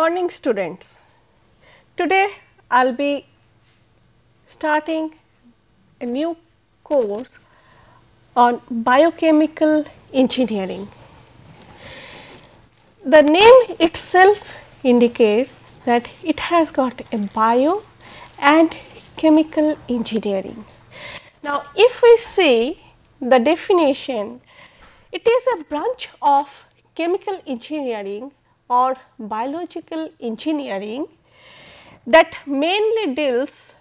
morning, students. Today I will be starting a new course on biochemical engineering. The name itself indicates that it has got a bio and chemical engineering. Now, if we see the definition, it is a branch of chemical engineering or biological engineering that mainly deals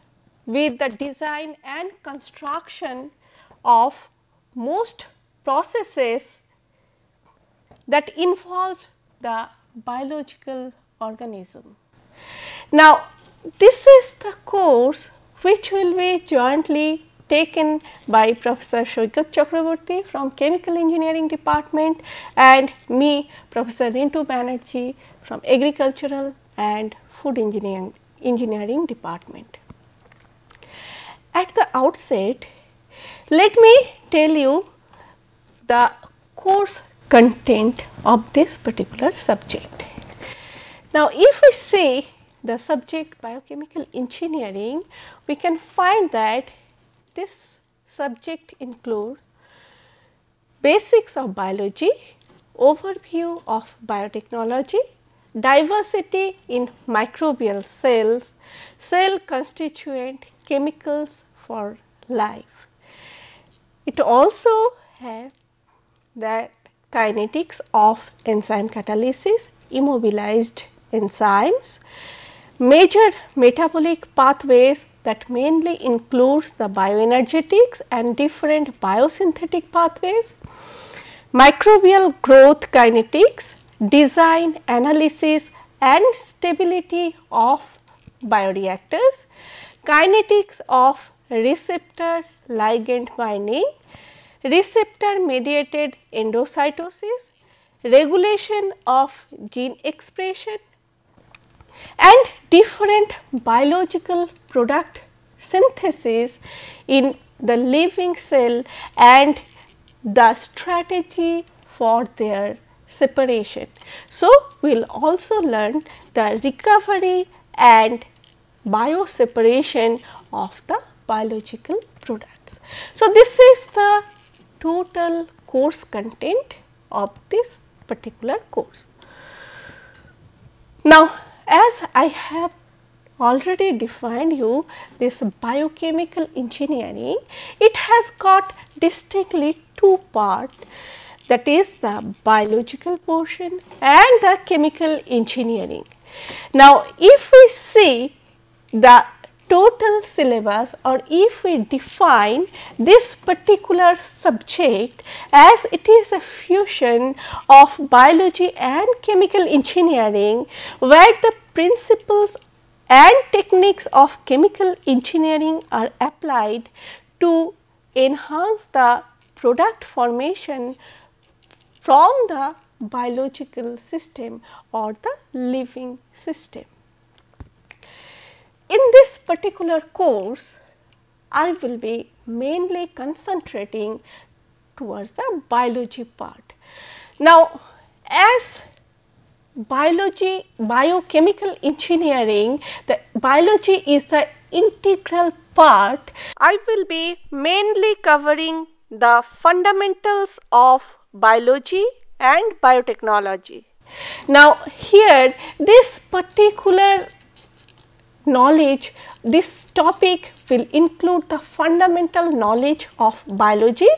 with the design and construction of most processes that involve the biological organism. Now, this is the course which will be jointly taken by Professor Shoikat Chakraborty from Chemical Engineering Department and me, Professor Rintu Banerjee from Agricultural and Food Engineering Department. At the outset, let me tell you the course content of this particular subject. Now, if we say the subject biochemical engineering, we can find that this subject includes basics of biology, overview of biotechnology, diversity in microbial cells, cell constituent chemicals for life. It also has the kinetics of enzyme catalysis, immobilized enzymes, major metabolic pathways that mainly includes the bioenergetics and different biosynthetic pathways, microbial growth kinetics, design, analysis and stability of bioreactors, kinetics of receptor ligand binding, receptor mediated endocytosis, regulation of gene expression and different biological product synthesis in the living cell and the strategy for their separation. So, we will also learn the recovery and bioseparation of the biological products. So, this is the total course content of this particular course. Now, as I have already defined you this biochemical engineering, it has got distinctly two parts, that is the biological portion and the chemical engineering. Now, if we see the total syllabus or if we define this particular subject as it is a fusion of biology and chemical engineering, where the principles and techniques of chemical engineering are applied to enhance the product formation from the biological system or the living system. In this particular course, I will be mainly concentrating towards the biology part. Now, as biochemical engineering, the biology is the integral part. I will be mainly covering the fundamentals of biology and biotechnology. Now, here this particular knowledge, this topic will include the fundamental knowledge of biology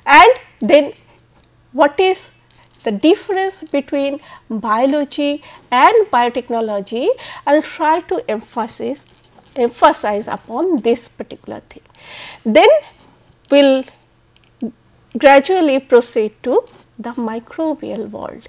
and then what is the difference between biology and biotechnology. I will try to emphasize upon this particular thing. Then we will gradually proceed to the microbial world.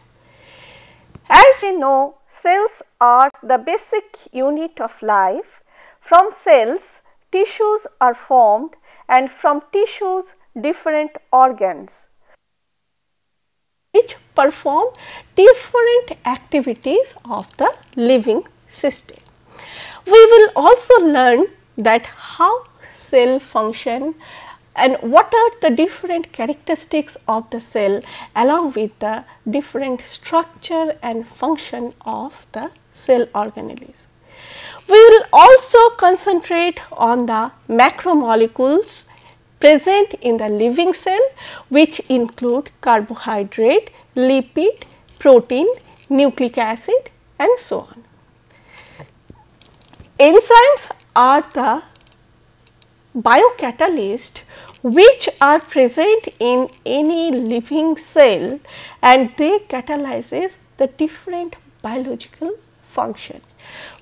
As you know, cells are the basic unit of life. From cells, tissues are formed and from tissues different organs which perform different activities of the living system. We will also learn that how cell function and what are the different characteristics of the cell along with the different structure and function of the cell organelles. We will also concentrate on the macromolecules present in the living cell, which include carbohydrate, lipid, protein, nucleic acid and so on. Enzymes are the biocatalysts which are present in any living cell, and they catalyzes the different biological function.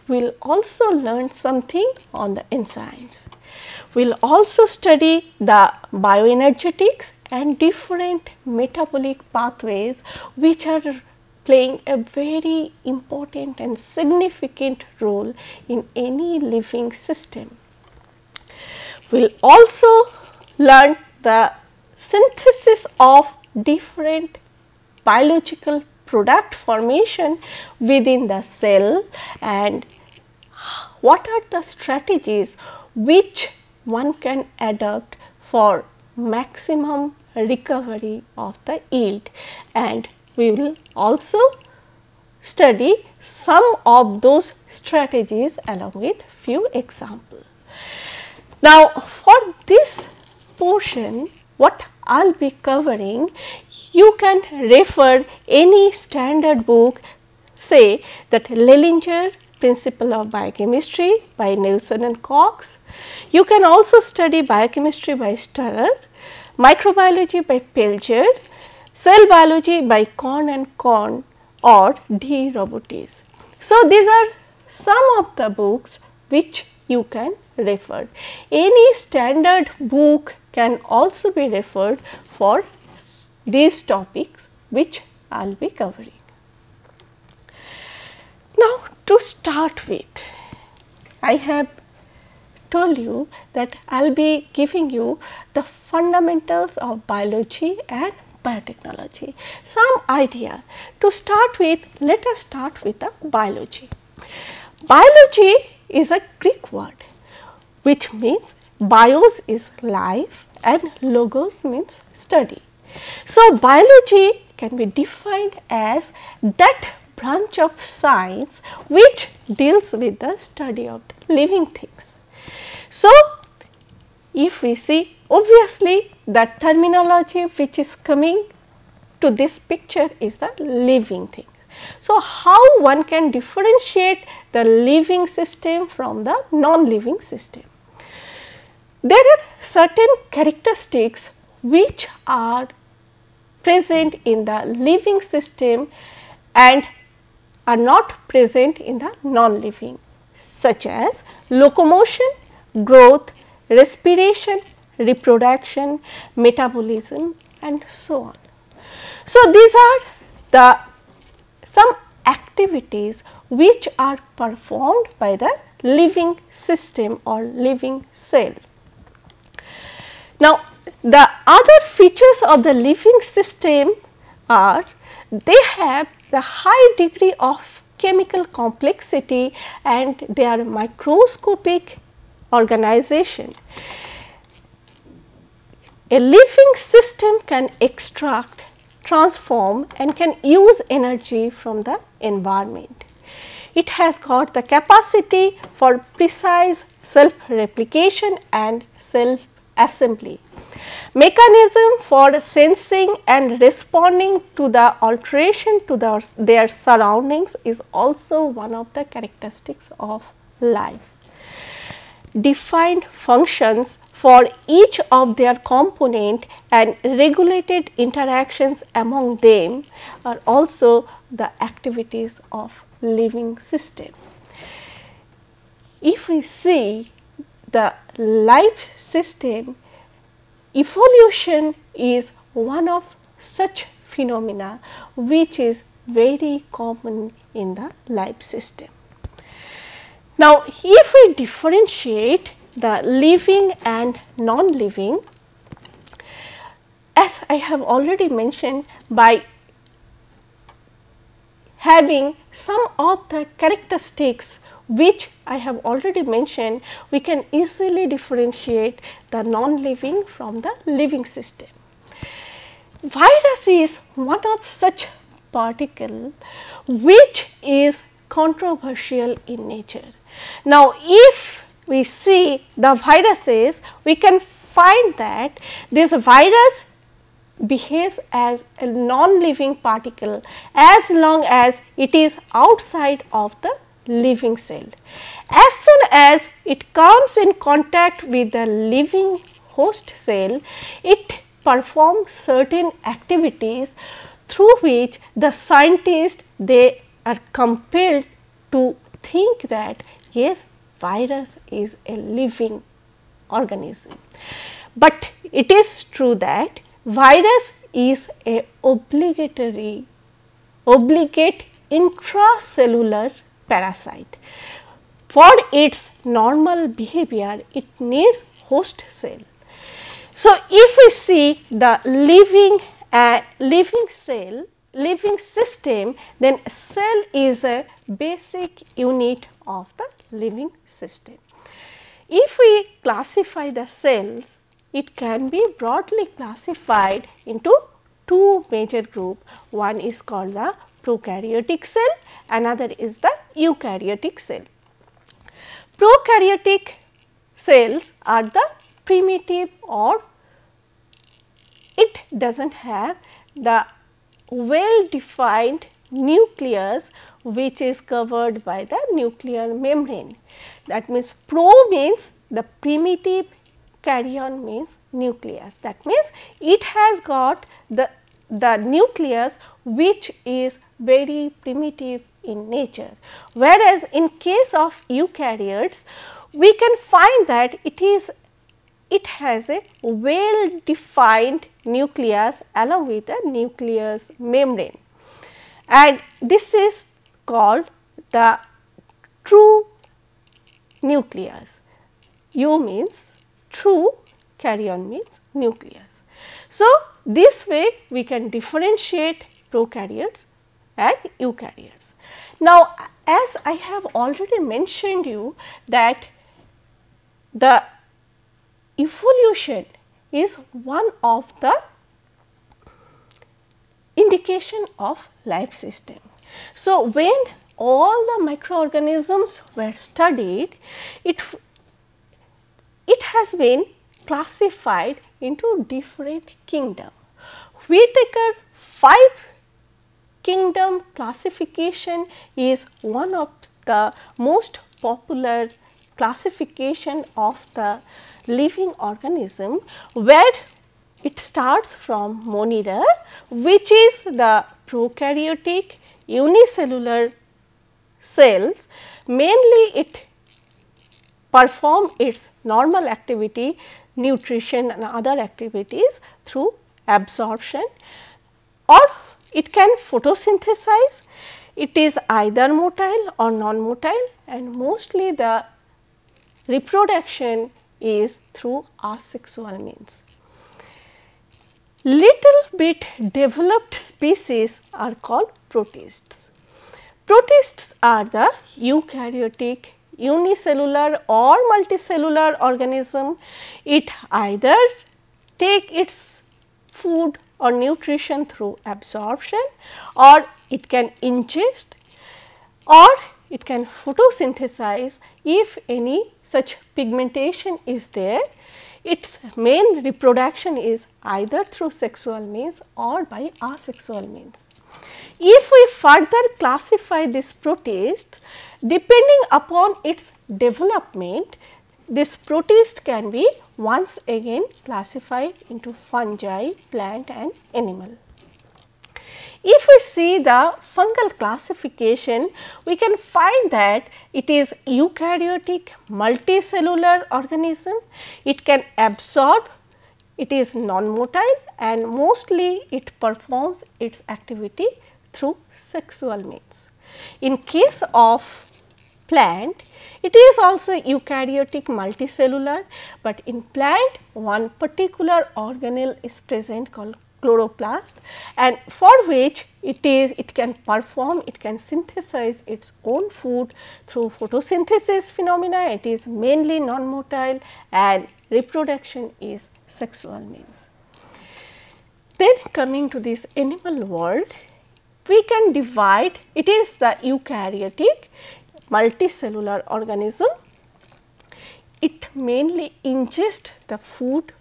We will also learn something on the enzymes. We will also study the bioenergetics and different metabolic pathways which are playing a very important and significant role in any living system. We will also learn the synthesis of different biological product formation within the cell and what are the strategies which one can adopt for maximum recovery of the yield, and we will also study some of those strategies along with few examples. Now, for this portion what I will be covering, you can refer any standard book, say that Lellinger Principle of Biochemistry by Nielsen and Cox. You can also study Biochemistry by Starrer, Microbiology by Pelger, Cell Biology by Korn and Korn or D. Robotis. So, these are some of the books which you can refer. Any standard book can also be referred for these topics which I will be covering. Now, to start with, I have told you that I will be giving you the fundamentals of biology and biotechnology. Some idea. To start with, let us start with the biology. Biology is a Greek word which means bios is life and logos means study. So, biology can be defined as that branch of science which deals with the study of the living things. So, if we see, obviously the terminology which is coming to this picture is the living thing. So, how one can differentiate the living system from the non-living system? There are certain characteristics which are present in the living system and are not present in the non-living, such as locomotion, growth, respiration, reproduction, metabolism and so on. So, these are the some activities which are performed by the living system or living cell. Now, the other features of the living system are they have the high degree of chemical complexity and they are microscopic organization. A living system can extract, transform and can use energy from the environment. It has got the capacity for precise self replication and self assembly. Mechanism for sensing and responding to the alteration to their surroundings is also one of the characteristics of life. Defined functions for each of their component and regulated interactions among them are also the activities of living system. If we see the life system, evolution is one of such phenomena which is very common in the life system. Now, if we differentiate the living and non-living, as I have already mentioned, by having some of the characteristics which I have already mentioned, we can easily differentiate the non-living from the living system. Virus is one of such particle which is controversial in nature. Now, if we see the viruses, we can find that this virus behaves as a non-living particle as long as it is outside of the living cell. As soon as it comes in contact with the living host cell, it performs certain activities through which the scientists, they are compelled to think that yes, virus is a living organism. But it is true that virus is a obligate intracellular parasite. For its normal behavior, it needs host cell. So, if we see the living system, then cell is a basic unit of the living system. If we classify the cells, it can be broadly classified into two major groups. One is called the prokaryotic cell, another is the eukaryotic cell. Prokaryotic cells are the primitive, or it does not have the well defined nucleus which is covered by the nuclear membrane. That means pro means the primitive, karyon means nucleus. That means it has got the nucleus which is very primitive in nature, whereas in case of eukaryotes we can find that it has a well defined nucleus along with a nucleus membrane, and this is called the true nucleus. U means true, karyon means nucleus. So, this way we can differentiate prokaryotes and eukaryotes. Now, as I have already mentioned you that the evolution is one of the indication of life system. So, when all the microorganisms were studied, it has been classified into different kingdom. Whittaker 5 kingdom classification is one of the most popular classification of the living organism, where it starts from Monera, which is the prokaryotic unicellular cells. Mainly it perform its normal activity, nutrition and other activities through absorption, or it can photosynthesize. It is either motile or non-motile, and mostly the reproduction is through asexual means. Little bit developed species are called protists. Protists are the eukaryotic, unicellular or multicellular organism. It either take its food or nutrition through absorption, or it can ingest, or it can photosynthesize. If any such pigmentation is there, its main reproduction is either through sexual means or by asexual means. If we further classify this protist, depending upon its development, this protist can be once again classified into fungi, plant and animal. If we see the fungal classification, we can find that it is eukaryotic multicellular organism. It can absorb, it is non-motile, and mostly it performs its activity through sexual means. In case of plant, it is also eukaryotic multicellular, but in plant one particular organelle is present called chloroplast, and for which it can perform, it can synthesize its own food through photosynthesis phenomena. It is mainly non-motile and reproduction is sexual means. Then coming to this animal world, we can divide, it is the eukaryotic multicellular organism. It mainly ingests the food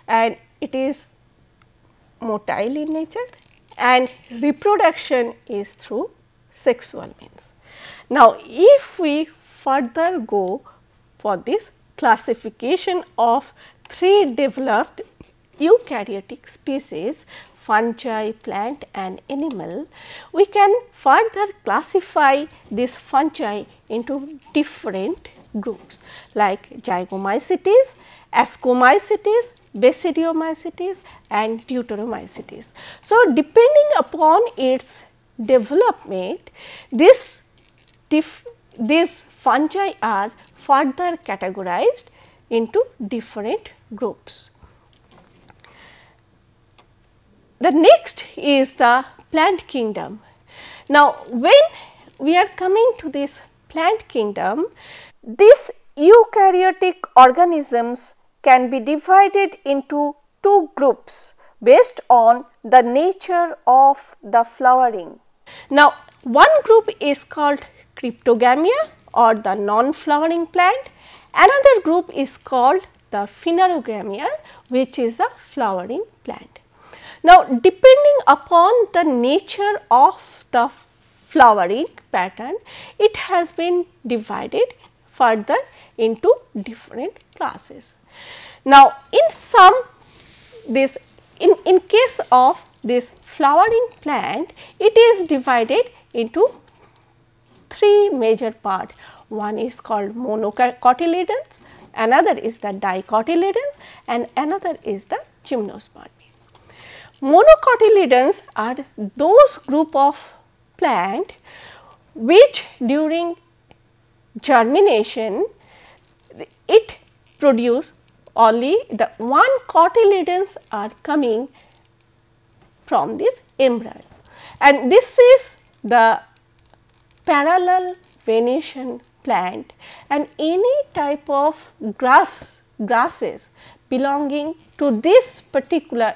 and it is motile in nature, and reproduction is through sexual means. Now, if we further go for this classification of 3 developed eukaryotic species, fungi, plant and animal, we can further classify this fungi into different groups like Zygomycetes, Ascomycetes, Basidiomycetes and Deuteromycetes. So, depending upon its development, these fungi are further categorized into different groups. The next is the plant kingdom. Now, when we are coming to this plant kingdom, these eukaryotic organisms can be divided into 2 groups based on the nature of the flowering. Now, one group is called Cryptogamia or the non-flowering plant, another group is called the Phanerogamia, which is the flowering plant. Now, depending upon the nature of the flowering pattern, it has been divided further into different classes. Now, in case of this flowering plant, it is divided into 3 major parts. One is called monocotyledons, another is the dicotyledons and another is the gymnospermy. Monocotyledons are those group of plant which during germination it produce only the one cotyledons are coming from this embryo, and this is the parallel venation plant, and any type of grasses belonging to this particular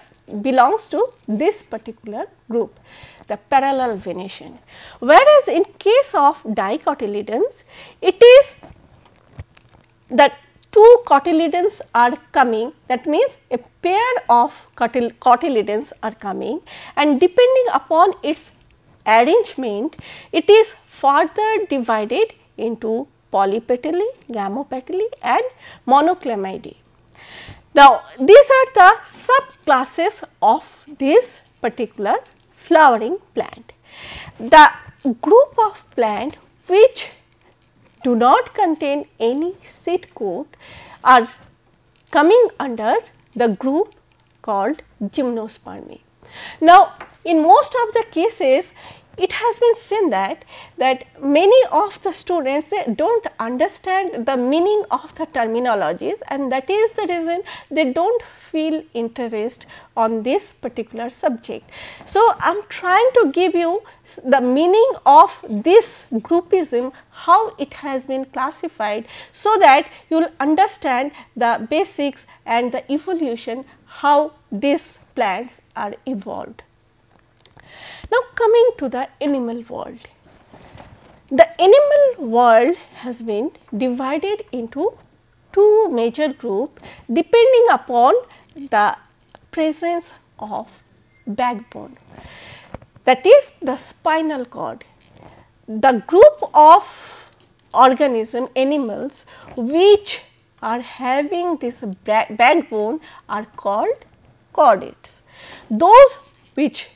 group, the parallel venation. Whereas, in case of dicotyledons, it is that 2 cotyledons are coming, that means a pair of cotyledons are coming, and depending upon its arrangement, it is further divided into polypetalae, gamopetalae and monoclamidae. Now, these are the subclasses of this particular flowering plant. The group of plant which do not contain any seed coat are coming under the group called gymnospermy. Now, in most of the cases, it has been seen that many of the students, they do not understand the meaning of the terminologies, and that is the reason they do not feel interest on this particular subject. So, I am trying to give you the meaning of this groupism, how it has been classified, so that you will understand the basics and the evolution, how these plants are evolved. Now, coming to the animal world. The animal world has been divided into 2 major groups depending upon the presence of backbone, that is the spinal cord. The group of organism animals which are having this backbone are called chordates. Those which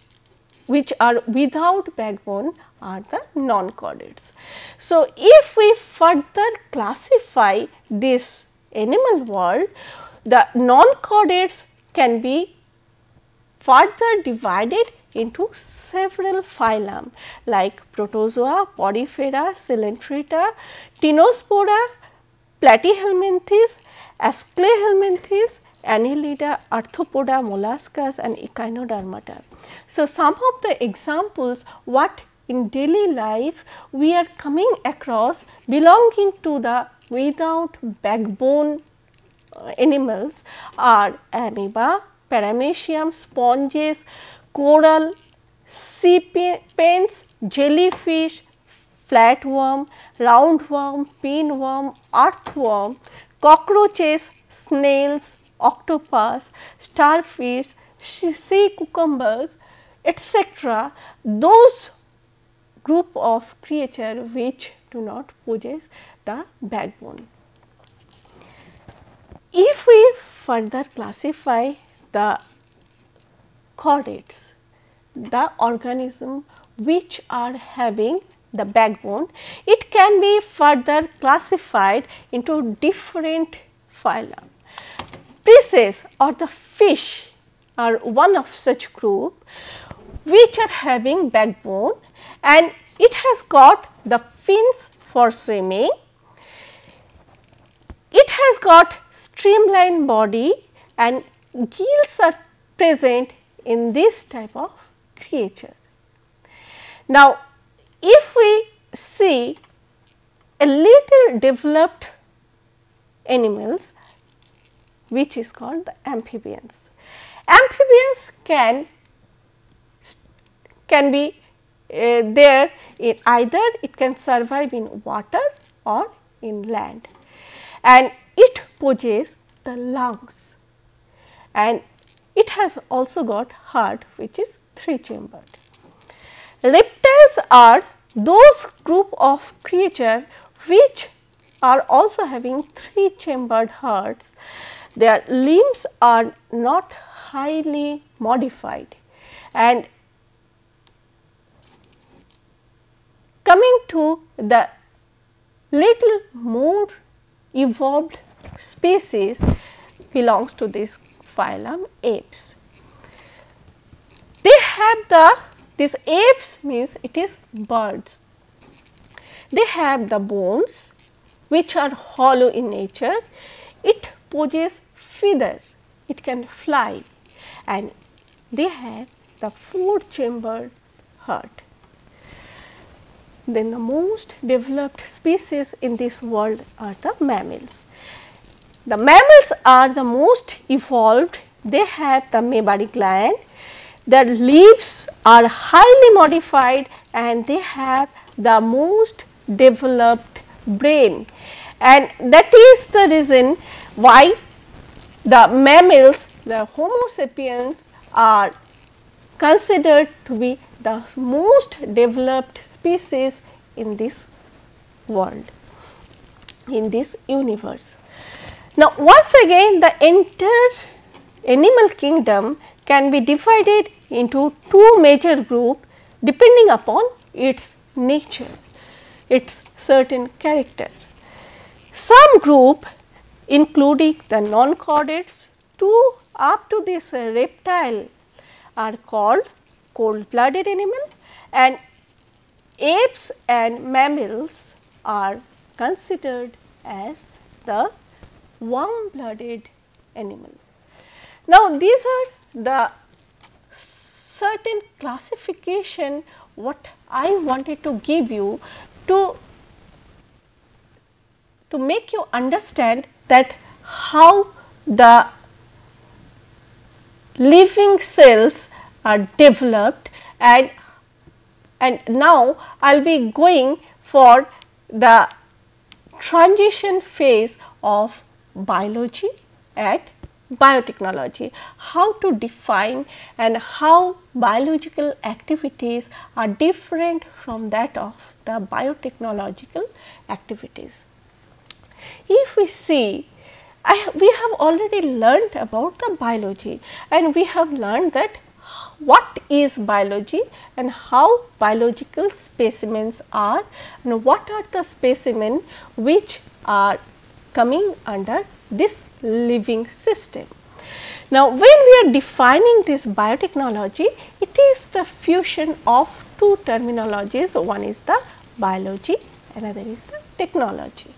are without backbone are the non-chordates. So, if we further classify this animal world, the non-chordates can be further divided into several phylum like Protozoa, Porifera, Coelenterata, Ctenospora, Platyhelminthes, Asclehelminthes Annelida, Arthropoda, molluscus and Echinodermata. So, some of the examples what in daily life we are coming across belonging to the without backbone animals are amoeba, paramecium, sponges, coral, sea pens, jellyfish, flatworm, roundworm, pinworm, earthworm, cockroaches, snails, octopus, starfish, sea cucumbers, etc. Those group of creature which do not possess the backbone. If we further classify the chordates, the organism which are having the backbone, it can be further classified into different phyla. Fishes or the fish are one of such group which are having backbone, and it has got the fins for swimming. It has got streamlined body and gills are present in this type of creature. Now, if we see a little developed animals which is called the amphibians. Amphibians can be there in either it can survive in water or in land, and it possesses the lungs, and it has also got heart which is 3-chambered. Reptiles are those group of creature which are also having 3-chambered hearts. Their limbs are not highly modified, and coming to the little more evolved species belongs to this phylum apes. They have this apes means it is birds. They have the bones which are hollow in nature. It possesses feather, it can fly, and they have the 4-chambered heart. Then the most developed species in this world are the mammals. The mammals are the most evolved. They have the mammary gland, their leaves are highly modified, and they have the most developed brain, and that is the reason why the mammals, the Homo sapiens, are considered to be the most developed species in this world, in this universe. Now, once again the entire animal kingdom can be divided into 2 major groups depending upon its nature, its certain character. Some group including the non-chordates up to this reptile are called cold-blooded animal, and apes and mammals are considered as the warm-blooded animal. Now, these are the certain classification what I wanted to give you to make you understand that how the living cells are developed, and now I will be going for the transition phase of biology and biotechnology, how to define and how biological activities are different from that of the biotechnological activities. If we see, we have already learned about the biology, and we have learned that what is biology and how biological specimens are, and what are the specimens which are coming under this living system. Now, when we are defining this biotechnology, it is the fusion of 2 terminologies, one is the biology, another is the technology.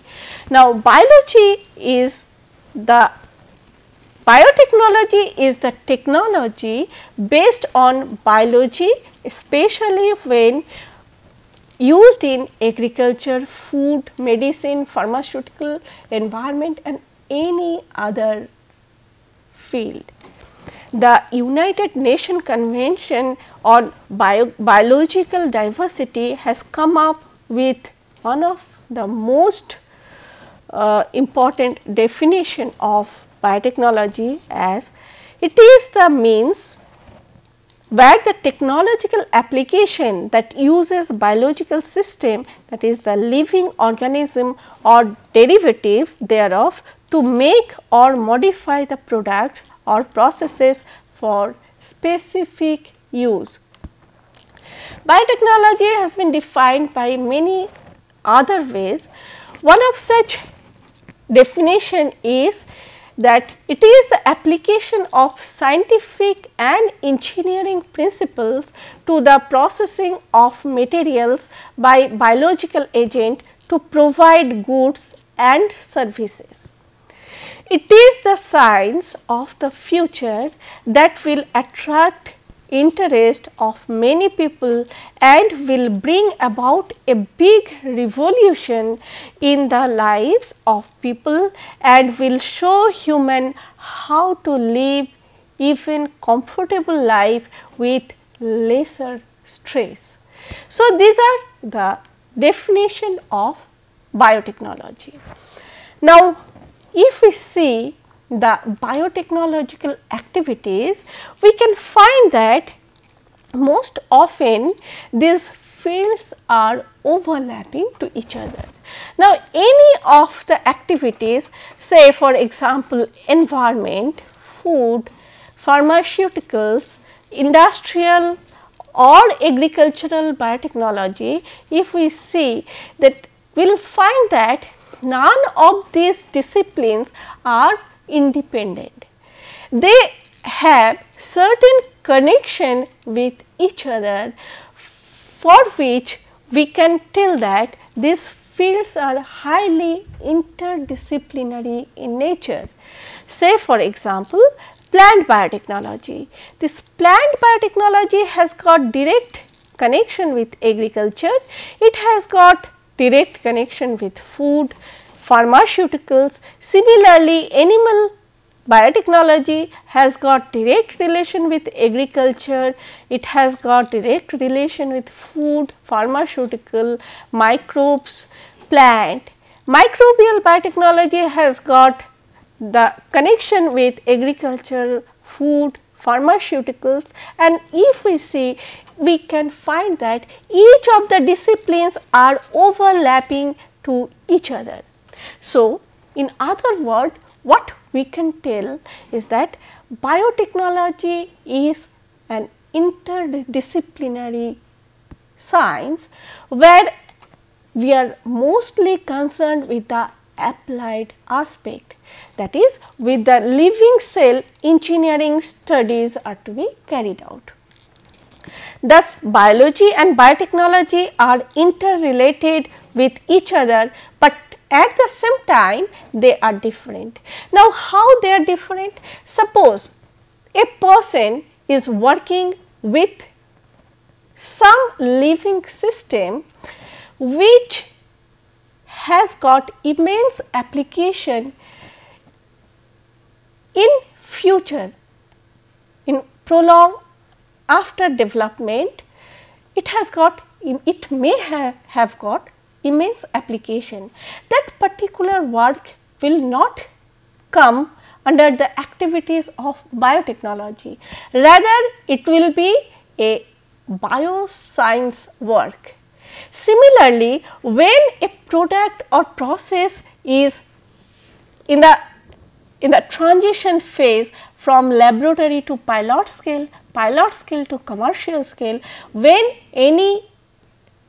Now, biology is the Biotechnology is the technology based on biology, especially when used in agriculture, food, medicine, pharmaceutical, environment and any other field. The United Nations Convention on Biological Diversity has come up with one of the most important definition of biotechnology as it is the means where the technological application that uses biological system, that is the living organism or derivatives thereof, to make or modify the products or processes for specific use. Biotechnology has been defined by many other ways. One of such definition is that it is the application of scientific and engineering principles to the processing of materials by biological agent to provide goods and services. It is the science of the future that will attract interest of many people and will bring about a big revolution in the lives of people and will show human how to live even comfortable life with lesser stress. So, these are the definition of biotechnology. Now, if we see the biotechnological activities, we can find that most often these fields are overlapping to each other. Now, any of the activities, say for example, environment, food, pharmaceuticals, industrial or agricultural biotechnology, if we see that, we will find that none of these disciplines are independent. They have certain connection with each other, for which we can tell that these fields are highly interdisciplinary in nature. Say for example, plant biotechnology. This plant biotechnology has got direct connection with agriculture, it has got direct connection with food, pharmaceuticals. Similarly, animal biotechnology has got direct relation with agriculture, it has got direct relation with food, pharmaceutical, microbes, plant. Microbial biotechnology has got the connection with agriculture, food, pharmaceuticals, and if we see, we can find that each of the disciplines are overlapping to each other. So, in other words, what we can tell is that biotechnology is an interdisciplinary science where we are mostly concerned with the applied aspect, that is with the living cell engineering studies are to be carried out. Thus, biology and biotechnology are interrelated with each other, but at the same time they are different. Now, how they are different? Suppose a person is working with some living system which has got immense application in future, in prolonged after development, it may have got immense application. That particular work will not come under the activities of biotechnology, rather it will be a bioscience work. Similarly, when a product or process is in the transition phase from laboratory to pilot scale to commercial scale, when any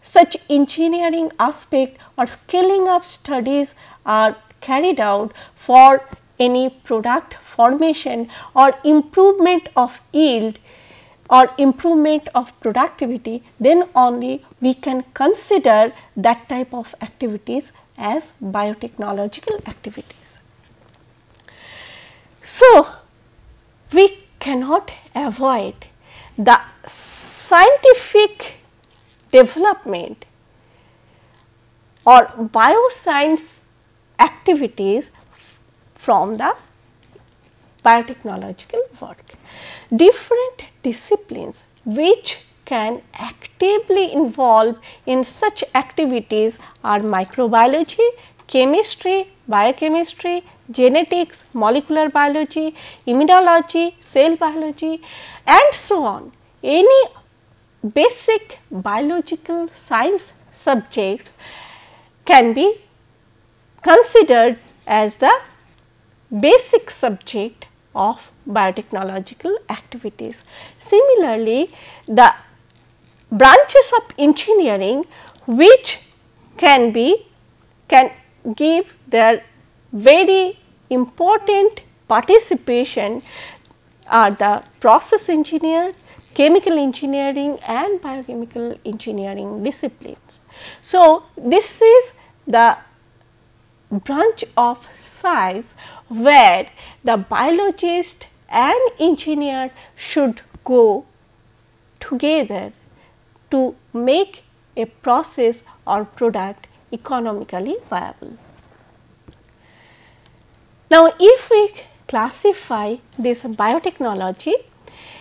such engineering aspect or scaling up studies are carried out for any product formation or improvement of yield or improvement of productivity, then only we can consider that type of activities as biotechnological activities. So, we cannot avoid the scientific development or bioscience activities from the biotechnological work. Different disciplines which can actively involve in such activities are microbiology, chemistry, biochemistry, genetics, molecular biology, immunology, cell biology and so on. Any basic biological science subjects can be considered as the basic subject of biotechnological activities. Similarly, the branches of engineering which can give their very important participation are the process engineer, chemical engineering and biochemical engineering disciplines. So, this is the branch of science where the biologist and engineer should go together to make a process or product economically viable. Now, if we classify this biotechnology,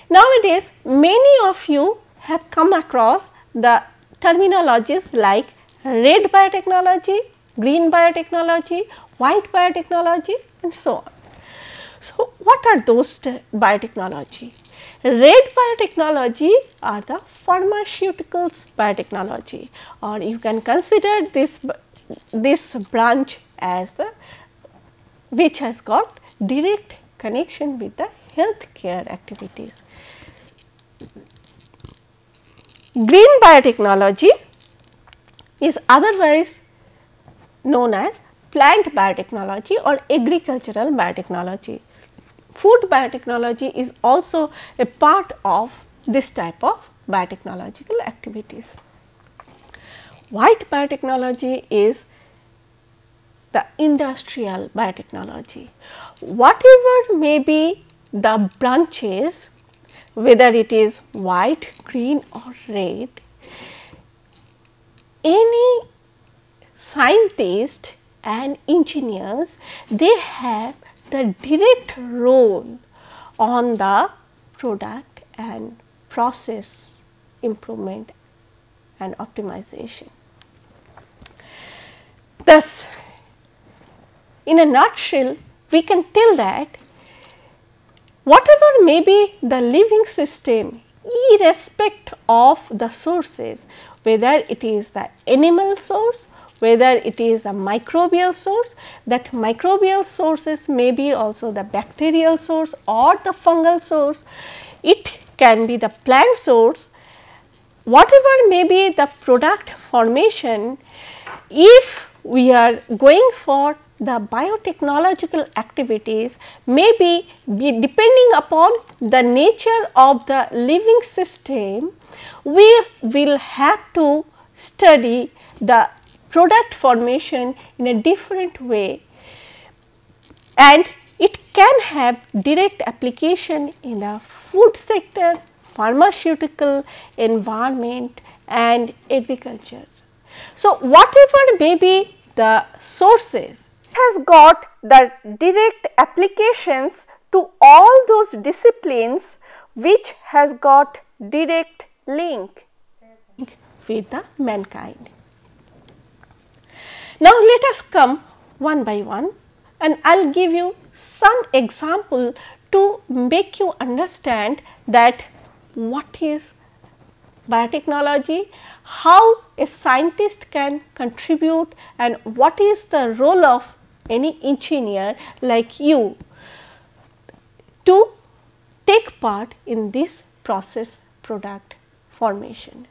nowadays many of you have come across the terminologies like red biotechnology, green biotechnology, white biotechnology and so on. So, what are those biotechnology? Red biotechnology are the pharmaceuticals biotechnology, or you can consider this branch as the which has got direct connection with the healthcare activities. Green biotechnology is otherwise known as plant biotechnology or agricultural biotechnology. Food biotechnology is also a part of this type of biotechnological activities. White biotechnology is the industrial biotechnology. Whatever may be the branches, whether it is white, green or red, any scientist and engineers, they have the direct role on the product and process improvement and optimization. Thus, in a nutshell, we can tell that whatever may be the living system, irrespective of the sources, whether it is the animal source, whether it is the microbial source, that microbial sources may be also the bacterial source or the fungal source, it can be the plant source, whatever may be the product formation, if we are going for the biotechnological activities, may be depending upon the nature of the living system, we will have to study the product formation in a different way, and it can have direct application in the food sector, pharmaceutical, environment and agriculture. So, whatever may be the sources has got the direct applications to all those disciplines which has got direct link with the mankind. Now, let us come one by one and I will give you some example to make you understand that what is biotechnology, how a scientist can contribute and what is the role of any engineer like you to take part in this process product formation.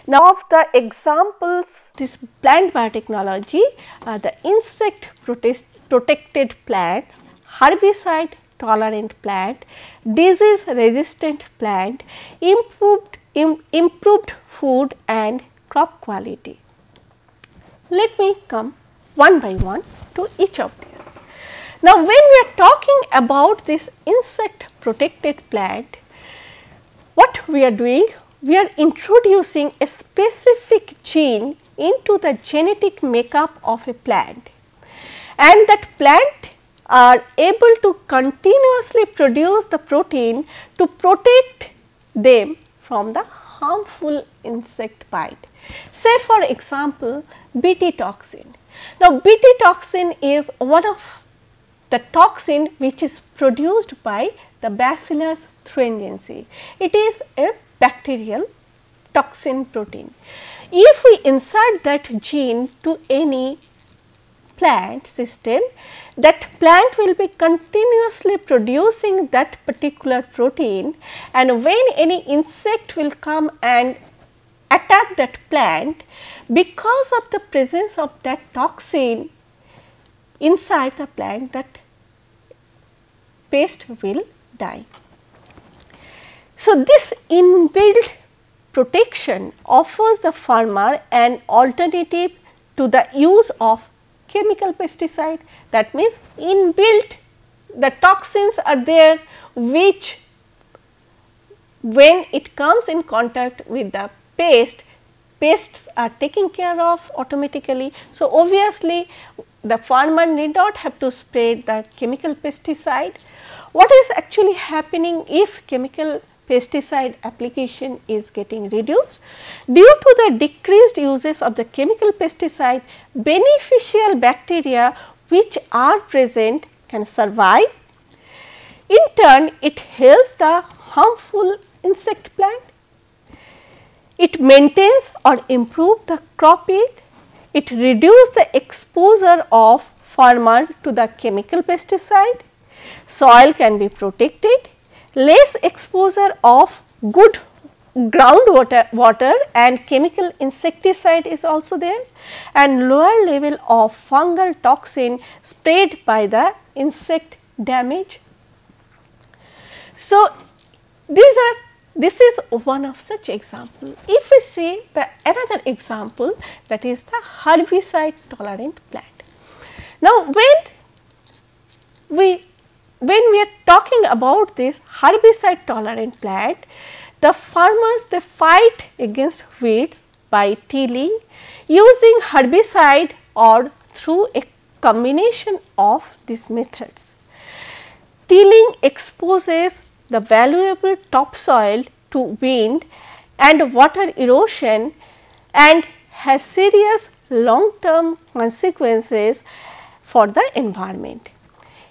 Now, of the examples this plant biotechnology, the insect protected plants, herbicide tolerant plant, disease resistant plant, improved food and crop quality. Let me come one by one to each of these. Now, when we are talking about this insect protected plant, what we are doing? We are introducing a specific gene into the genetic makeup of a plant, and that plant are able to continuously produce the protein to protect them from the harmful insect bite. Say for example, Bt toxin. Now, Bt toxin is one of the toxin which is produced by the Bacillus thuringiensis. It is a bacterial toxin protein. If we insert that gene to any plant system, that plant will be continuously producing that particular protein, and when any insect will come and attack that plant, because of the presence of that toxin inside the plant, that pest will die. So, this inbuilt protection offers the farmer an alternative to the use of chemical pesticide. That means, inbuilt the toxins are there, which when it comes in contact with the pests are taken care of automatically. So, obviously, the farmer need not have to spray the chemical pesticide. What is actually happening if chemical pesticide application is getting reduced? Due to the decreased uses of the chemical pesticide, beneficial bacteria which are present can survive. In turn, it helps the harmful insect plant. It maintains or improves the crop yield. It reduces the exposure of farmer to the chemical pesticide. Soil can be protected. Less exposure of good groundwater and chemical insecticide is also there, and lower level of fungal toxin spread by the insect damage. So, this is one of such example. If we see the another example, that is the herbicide tolerant plant. Now, when we are talking about this herbicide tolerant plant, the farmers, they fight against weeds by tilling using herbicide or through a combination of these methods. Tilling exposes the valuable topsoil to wind and water erosion and has serious long term consequences for the environment.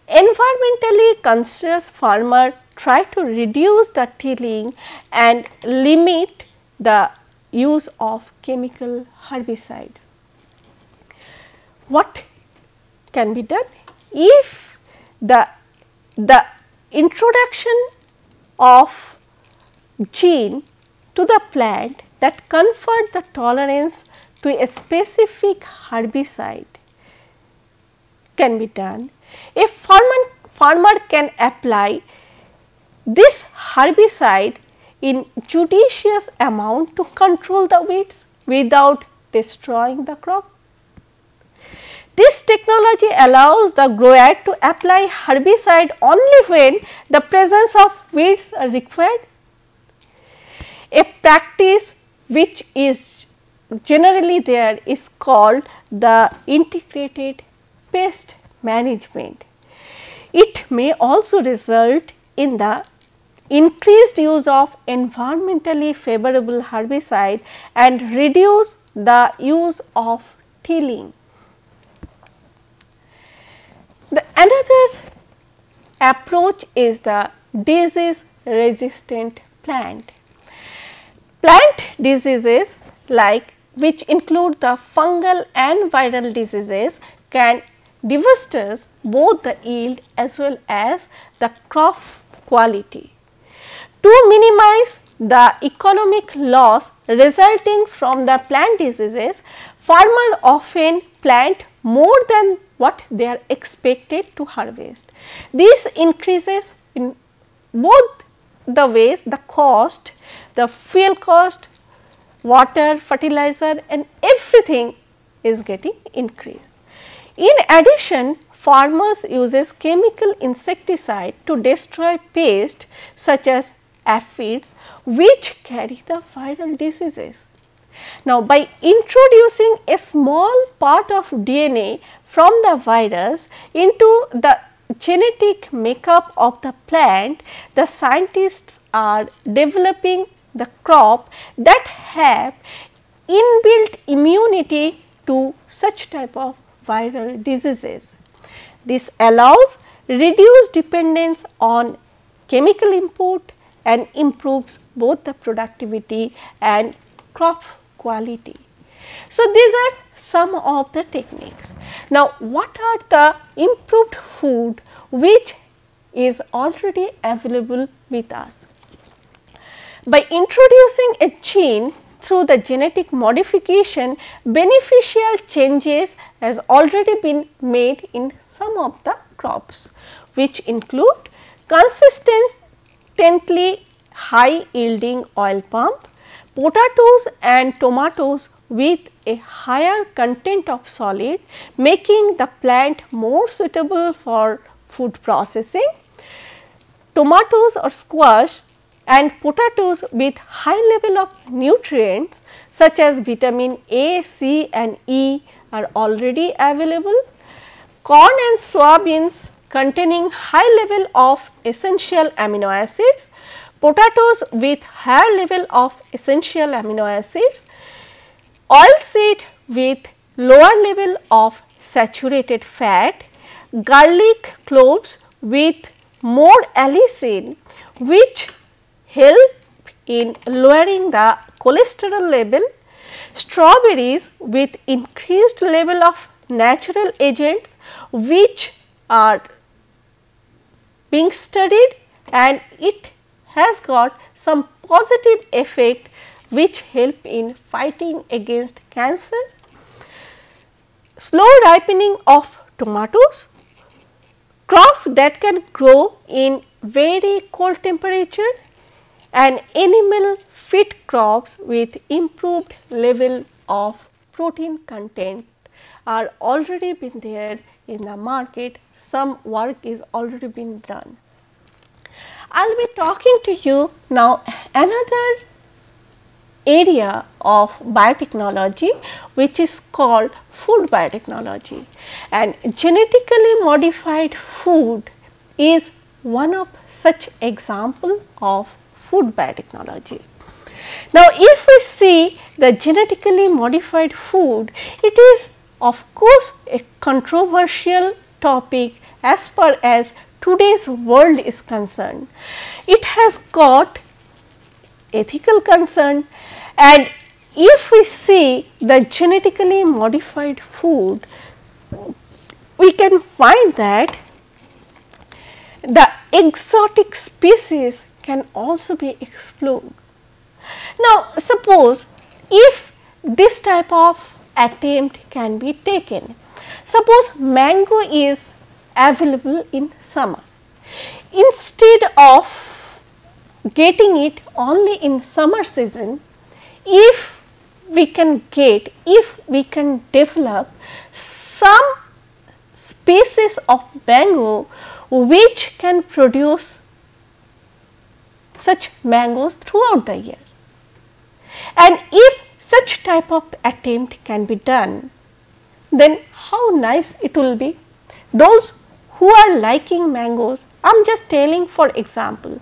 Environmentally conscious farmers try to reduce the tilling and limit the use of chemical herbicides. What can be done? If the introduction of gene to the plant that conferred the tolerance to a specific herbicide can be done, a farmer can apply this herbicide in judicious amount to control the weeds without destroying the crop. This technology allows the grower to apply herbicide only when the presence of weeds are required. A practice which is generally there is called the integrated pest management. It may also result in the increased use of environmentally favorable herbicide and reduce the use of tilling. Another approach is the disease resistant plant. Plant diseases like which include the fungal and viral diseases can devastate both the yield as well as the crop quality. To minimize the economic loss resulting from the plant diseases, farmers often plant more than what they are expected to harvest. This increases in both the ways, the cost, the fuel cost, water, fertilizer and everything is getting increased. In addition, farmers uses chemical insecticide to destroy pests such as aphids which carry the viral diseases. Now, by introducing a small part of DNA from the virus into the genetic makeup of the plant, the scientists are developing the crop that have inbuilt immunity to such type of viral diseases. This allows reduced dependence on chemical input and improves both the productivity and crop quality. So, these are some of the techniques. Now, what are the improved food which is already available with us? By introducing a gene through the genetic modification, beneficial changes has already been made in some of the crops, which include consistently high yielding oil palm, potatoes and tomatoes with a higher content of solid, making the plant more suitable for food processing, tomatoes or squash and potatoes with high level of nutrients such as vitamin A, C and E are already available. Corn and soybeans containing high level of essential amino acids, potatoes with higher level of essential amino acids, oilseed with lower level of saturated fat, garlic cloves with more allicin which help in lowering the cholesterol level, strawberries with increased level of natural agents which are being studied and it has got some positive effect which help in fighting against cancer. Slow ripening of tomatoes, crop that can grow in very cold temperature, and animal feed crops with improved level of protein content are already been there in the market. Some work is already been done. I will be talking to you now another area of biotechnology which is called food biotechnology, and genetically modified food is one of such example of food biotechnology. Now, if we see the genetically modified food, it is of course a controversial topic as far as today's world is concerned. It has got ethical concern, and if we see the genetically modified food, we can find that the exotic species can also be explored. Now, suppose if this type of attempt can be taken, suppose mango is available in summer, instead of getting it only in summer season, if we can develop some species of mango which can produce such mangoes throughout the year, and if such type of attempt can be done, then how nice it will be. Those who are liking mangoes, I am just telling for example,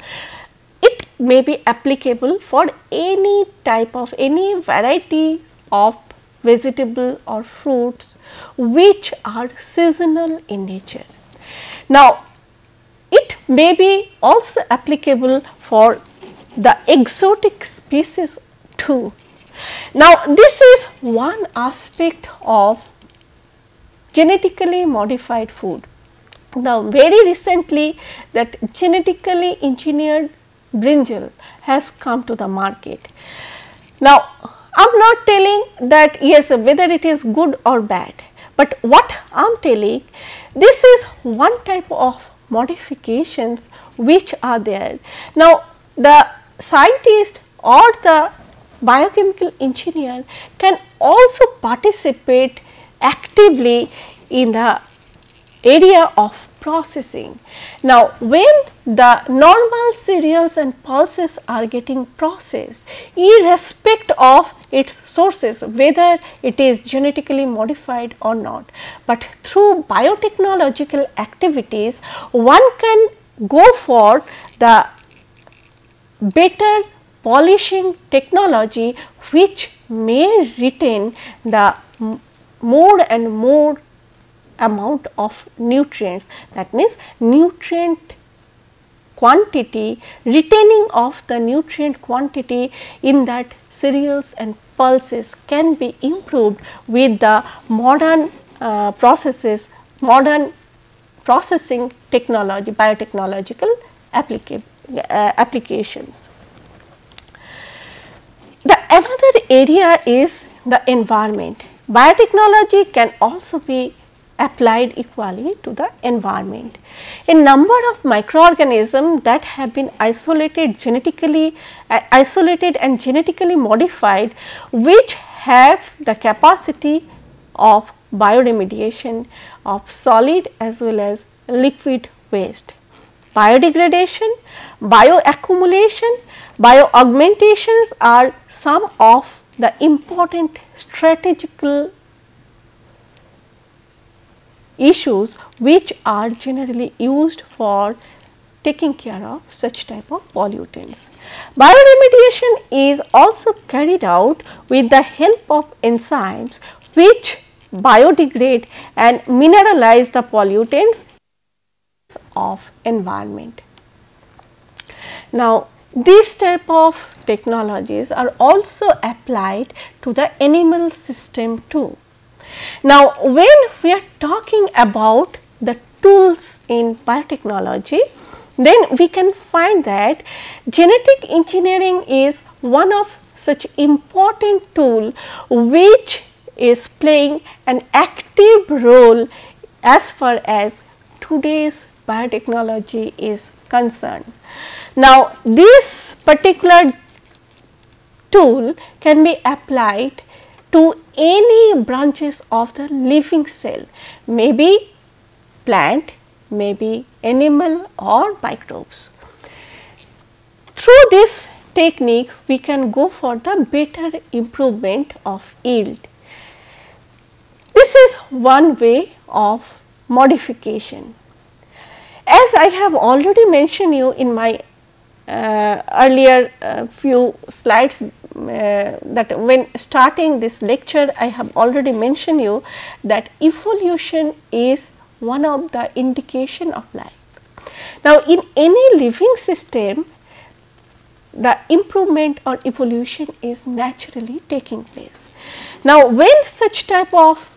it may be applicable for any type of any variety of vegetable or fruits which are seasonal in nature. Now, it may be also applicable for the exotic species too. Now, this is one aspect of genetically modified food. Now, very recently that genetically engineered brinjal has come to the market. Now, I am not telling that yes, whether it is good or bad, but what I am telling, this is one type of modifications which are there. Now, the scientist or the biochemical engineer can also participate actively in the area of processing. Now, when the normal cereals and pulses are getting processed, irrespective of its sources, whether it is genetically modified or not, but through biotechnological activities, one can go for the better polishing technology, which may retain the more and more amount of nutrients, that means nutrient quantity, retaining of the nutrient quantity in that cereals and pulses can be improved with the modern processes, modern processing technology, biotechnological applications. The another area is the environment. Biotechnology can also be applied equally to the environment. A number of microorganisms that have been isolated and genetically modified, which have the capacity of bioremediation of solid as well as liquid waste, biodegradation, bioaccumulation, bioaugmentations are some of the important strategical issues which are generally used for taking care of such type of pollutants. Bioremediation is also carried out with the help of enzymes which biodegrade and mineralize the pollutants of environment. Now, these type of technologies are also applied to the animal system too. Now, when we are talking about the tools in biotechnology, then we can find that genetic engineering is one of such important tool which is playing an active role as far as today's biotechnology is concerned. Now, this particular tool can be applied to any branches of the living cell, maybe plant, maybe animal or microbes. Through this technique, we can go for the better improvement of yield. This is one way of modification. As I have already mentioned you in my earlier few slides, that when starting this lecture I have already mentioned you that evolution is one of the indication of life. Now, in any living system, the improvement or evolution is naturally taking place. Now, when such type of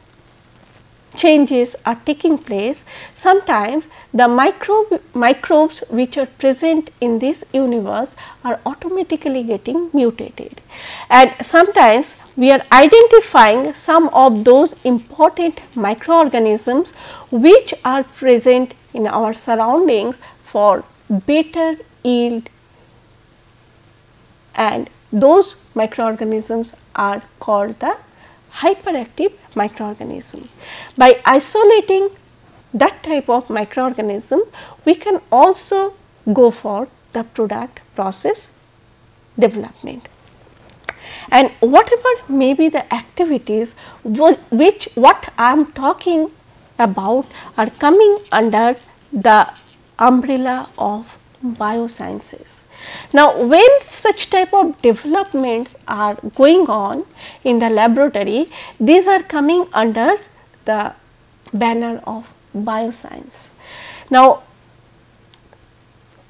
changes are taking place, sometimes the microbes which are present in this universe are automatically getting mutated, and sometimes we are identifying some of those important microorganisms which are present in our surroundings for better yield, and those microorganisms are called the hyperactive microorganism. By isolating that type of microorganism, we can also go for the product process development. And whatever may be the activities which what I am talking about are coming under the umbrella of biosciences. Now, when such type of developments are going on in the laboratory, these are coming under the banner of bioscience. Now,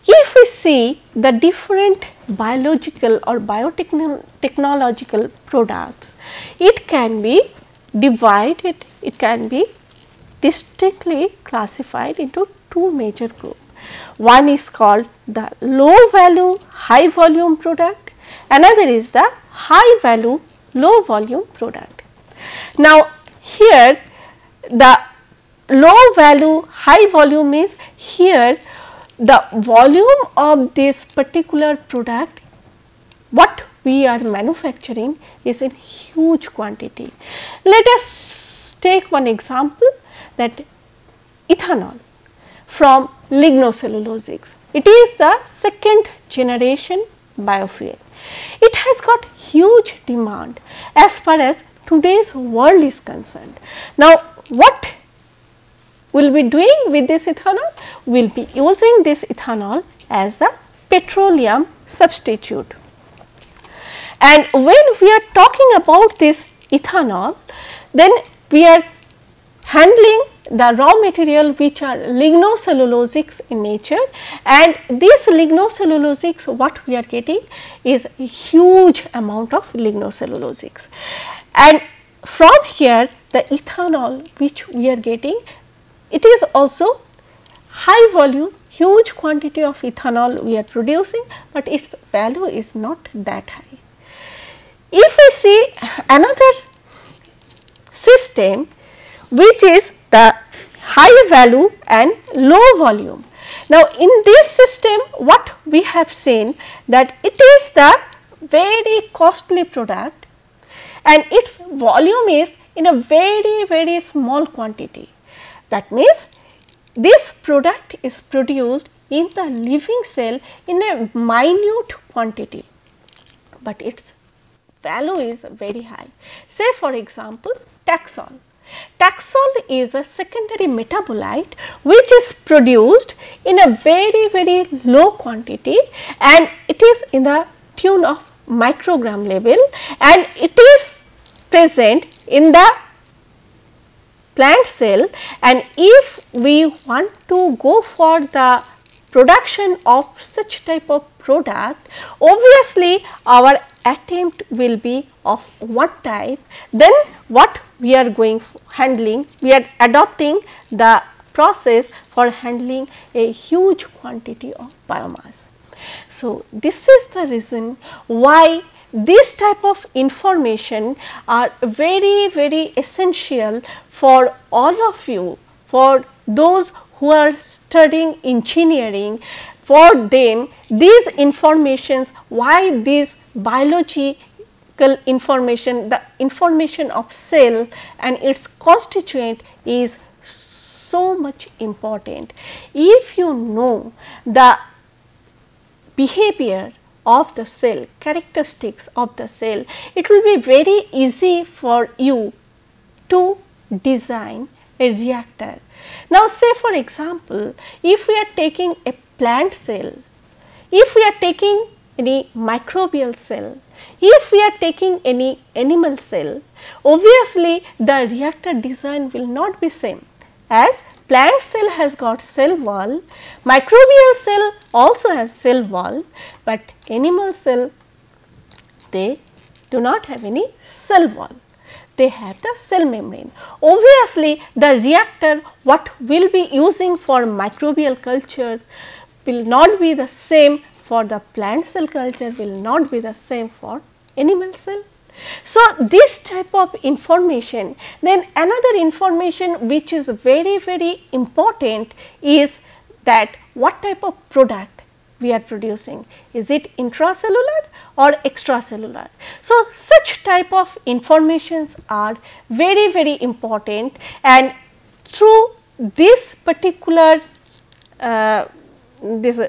if we see the different biological or biotechnological products, it can be divided, it can be distinctly classified into two major groups. One is called the low value high volume product, another is the high value low volume product. Now, here the low value high volume is here the volume of this particular product what we are manufacturing is in huge quantity. Let us take one example, that ethanol from lignocellulosics. It is the second generation biofuel. It has got huge demand as far as today's world is concerned. Now, what we will be doing with this ethanol? We will be using this ethanol as the petroleum substitute. And when we are talking about this ethanol, then we are handling the raw material which are lignocellulosics in nature, and these lignocellulosics, what we are getting is a huge amount of lignocellulosics, and from here the ethanol which we are getting, it is also high volume, huge quantity of ethanol we are producing, but its value is not that high. If we see another system which is the high value and low volume. Now, in this system what we have seen that it is the very costly product and its volume is in a very small quantity. That means, this product is produced in the living cell in a minute quantity, but its value is very high. Say for example, Taxol. Taxol is a secondary metabolite which is produced in a very low quantity, and it is in the tune of microgram level, and it is present in the plant cell. And if we want to go for the production of such type of product, obviously our attempt will be of one type. Then what we are handling, we are adopting the process for handling a huge quantity of biomass. So, this is the reason why this type of information are very essential for all of you, for those who are studying engineering. For them, these informations, why these biological information, the information of cell and its constituent is so much important. If you know the behavior of the cell, characteristics of the cell, it will be very easy for you to design a reactor. Now, say for example, if we are taking a plant cell, if we are taking any microbial cell, if we are taking any animal cell, obviously the reactor design will not be same. As plant cell has got cell wall, microbial cell also has cell wall, but animal cell, they do not have any cell wall, they have the cell membrane. Obviously, the reactor what we will be using for microbial culture will not be the same for the plant cell culture, will not be the same for animal cell. So, this type of information, then another information which is very important is that what type of product we are producing, is it intracellular or extracellular. So, such type of informations are very important, and through this particular this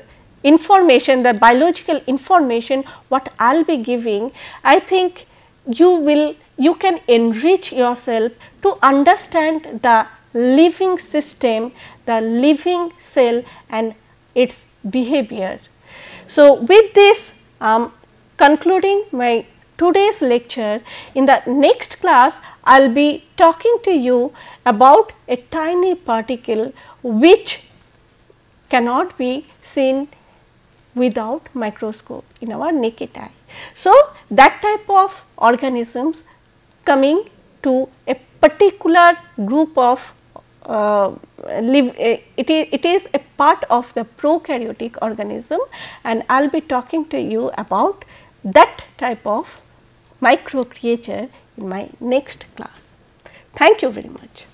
information, the biological information what I will be giving, I think you can enrich yourself to understand the living system, the living cell and its behavior. So, with this concluding my today's lecture. In the next class, I will be talking to you about a tiny particle which cannot be seen without microscope in our naked eye. So, that type of organisms coming to a particular group of it is a part of the prokaryotic organism, and I will be talking to you about that type of micro creature in my next class. Thank you very much.